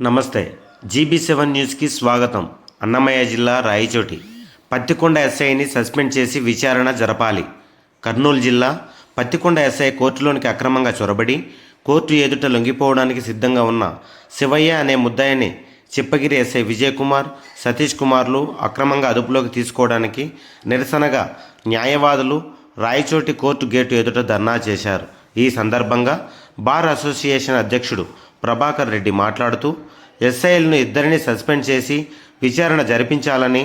నమస్తే. జీబీ7 న్యూస్కి స్వాగతం. అన్నమయ్య జిల్లా రాయచోటి పత్తికొండ ఎస్ఐని సస్పెండ్ చేసి విచారణ జరపాలి. కర్నూలు జిల్లా పత్తికొండ ఎస్ఐ కోర్టులోనికి అక్రమంగా చొరబడి కోర్టు ఎదుట లొంగిపోవడానికి సిద్ధంగా ఉన్న శివయ్య అనే ముద్దాయిని చిప్పగిరి ఎస్ఐ విజయ్ కుమార్, సతీష్ కుమార్లు అక్రమంగా అదుపులోకి తీసుకోవడానికి నిరసనగా న్యాయవాదులు రాయచోటి కోర్టు గేటు ఎదుట ధర్నా చేశారు. ఈ సందర్భంగా బార్ అసోసియేషన్ అధ్యక్షుడు ప్రభాకర్ రెడ్డి మాట్లాడుతూ ఎస్ఐలను ఇద్దరిని సస్పెండ్ చేసి విచారణ జరిపించాలని,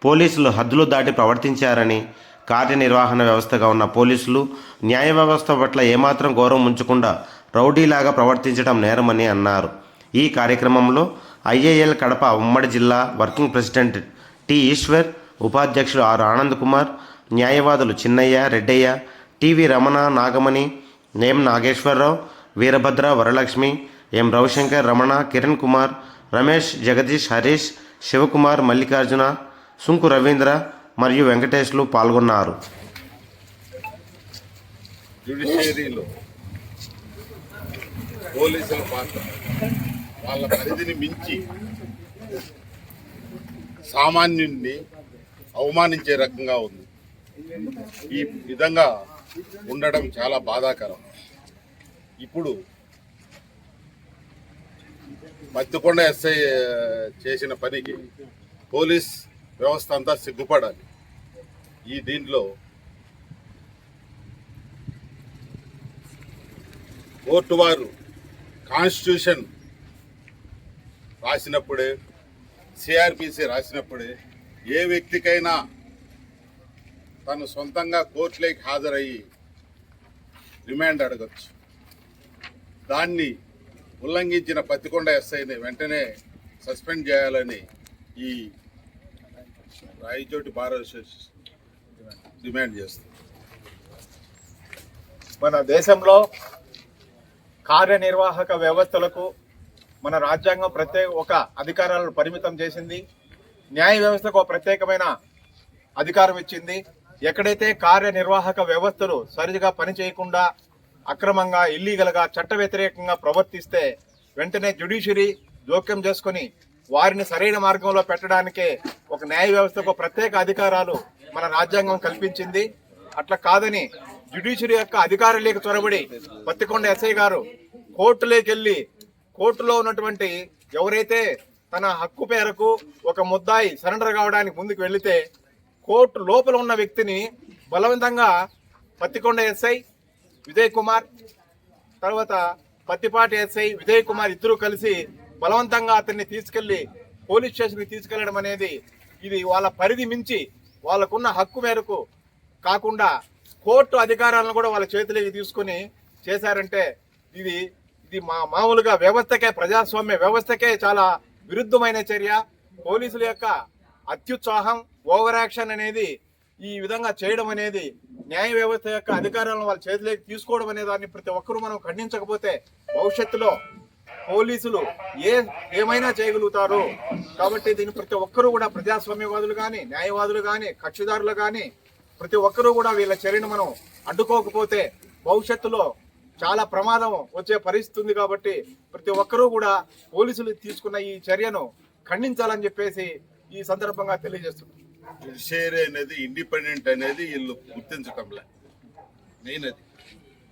పోలీసులు హద్దులు దాటి ప్రవర్తించారని, కార్యనిర్వహణ వ్యవస్థగా ఉన్న పోలీసులు న్యాయ వ్యవస్థ పట్ల ఏమాత్రం గౌరవం ఉంచకుండా రౌడీలాగా ప్రవర్తించడం నేరమని అన్నారు. ఈ కార్యక్రమంలో ఐఏఎల్ కడప ఉమ్మడి జిల్లా వర్కింగ్ ప్రెసిడెంట్ టి ఈశ్వర్, ఉపాధ్యక్షుడు ఆర్ ఆనంద్ కుమార్, న్యాయవాదులు చిన్నయ్య, రెడ్డయ్య, టివి రమణ, నాగమణి, ఎం నాగేశ్వరరావు, వీరభద్ర, వరలక్ష్మి, ఎం రవిశంకర్, రమణ, కిరణ్ కుమార్, రమేష్, జగదీష్, హరీష్, శివకుమార్, మల్లికార్జున, సుంకు రవీంద్ర మరియు వెంకటేష్లు పాల్గొన్నారు. జ్యుడిషియరీలో పోలీసుల పాత్ర వాళ్ళ పరిధిని మించి సామాన్యుడిని అవమానించే రకంగా ఉంది. ఈ విధంగా ఉండడం చాలా బాధాకరం. ఇప్పుడు పత్తికొండ ఎస్ఐ చేసిన పనికి పోలీస్ వ్యవస్థ అంతా సిగ్గుపడాలి. దీంట్లో కోర్టు వారు కాన్స్టిట్యూషన్ రాసినప్పుడే, సిఆర్పిసి రాసినప్పుడే ఏ వ్యక్తికైనా తను సొంతంగా కోర్టులోకి హాజరయ్యి రిమాండ్ అడగచ్చు. దాన్ని ఉల్లంఘించిన పత్తికొండ ఎస్ఐని వెంటనే సస్పెండ్ చేయాలని ఈ రాయచోటి బార్ అసోసియేషన్ డిమాండ్ చేస్తుంది. మన దేశంలో కార్యనిర్వాహక వ్యవస్థలకు మన రాజ్యాంగం ఒక అధికారాలను పరిమితం చేసింది. న్యాయ వ్యవస్థకు ఒక ప్రత్యేకమైన అధికారం ఇచ్చింది. ఎక్కడైతే కార్యనిర్వాహక వ్యవస్థలు సరిగా పనిచేయకుండా అక్రమంగా, ఇల్లీగల్గా, చట్ట వ్యతిరేకంగా ప్రవర్తిస్తే వెంటనే జ్యుడిషియరీ జోక్యం చేసుకుని వారిని సరైన మార్గంలో పెట్టడానికే ఒక న్యాయ వ్యవస్థకు ప్రత్యేక అధికారాలు మన రాజ్యాంగం కల్పించింది. అట్లా కాదని జ్యుడిషియరీ యొక్క అధికారులకు చొరబడి పత్తికొండ ఎస్ఐ గారు కోర్టులోకి వెళ్ళి కోర్టులో ఉన్నటువంటి ఎవరైతే తన హక్కు పేరకు ఒక ముద్దాయి సరెండర్ కావడానికి ముందుకు వెళితే కోర్టు లోపల ఉన్న వ్యక్తిని బలవంతంగా పత్తికొండ ఎస్ఐ విజయ్ కుమార్, తర్వాత పత్తిపాటి ఎస్ఐ విజయ్ కుమార్ ఇద్దరు కలిసి బలవంతంగా అతన్ని తీసుకెళ్లి పోలీస్ స్టేషన్కి తీసుకెళ్లడం అనేది ఇది వాళ్ళ పరిధి మించి వాళ్ళకున్న హక్కు మేరకు కాకుండా కోర్టు అధికారాలను కూడా వాళ్ళ చేతిలోకి తీసుకుని చేశారంటే ఇది మామూలుగా వ్యవస్థకే, ప్రజాస్వామ్య వ్యవస్థకే చాలా విరుద్ధమైన చర్య. పోలీసుల యొక్క అత్యుత్సాహం, ఓవర్ యాక్షన్ అనేది ఈ విధంగా చేయడం అనేది, న్యాయ వ్యవస్థ యొక్క అధికారాలను వాళ్ళ చేతిలోకి తీసుకోవడం అనే దాన్ని ప్రతి ఒక్కరూ మనం ఖండించకపోతే భవిష్యత్తులో పోలీసులు ఏమైనా చేయగలుగుతారు. కాబట్టి దీన్ని ప్రతి ఒక్కరూ కూడా, ప్రజాస్వామ్యవాదులు కానీ, న్యాయవాదులు కానీ, కక్షిదారులు కానీ ప్రతి ఒక్కరూ కూడా వీళ్ళ చర్యను మనం అడ్డుకోకపోతే భవిష్యత్తులో చాలా ప్రమాదం వచ్చే పరిస్థితి ఉంది. కాబట్టి ప్రతి ఒక్కరూ కూడా పోలీసులు తీసుకున్న ఈ చర్యను ఖండించాలని చెప్పేసి ఈ సందర్భంగా తెలియజేస్తున్నారు. జ్యుడిషియరీ అనేది ఇండిపెండెంట్ అనేది వీళ్ళు గుర్తించటంలే మెయిన్ అది.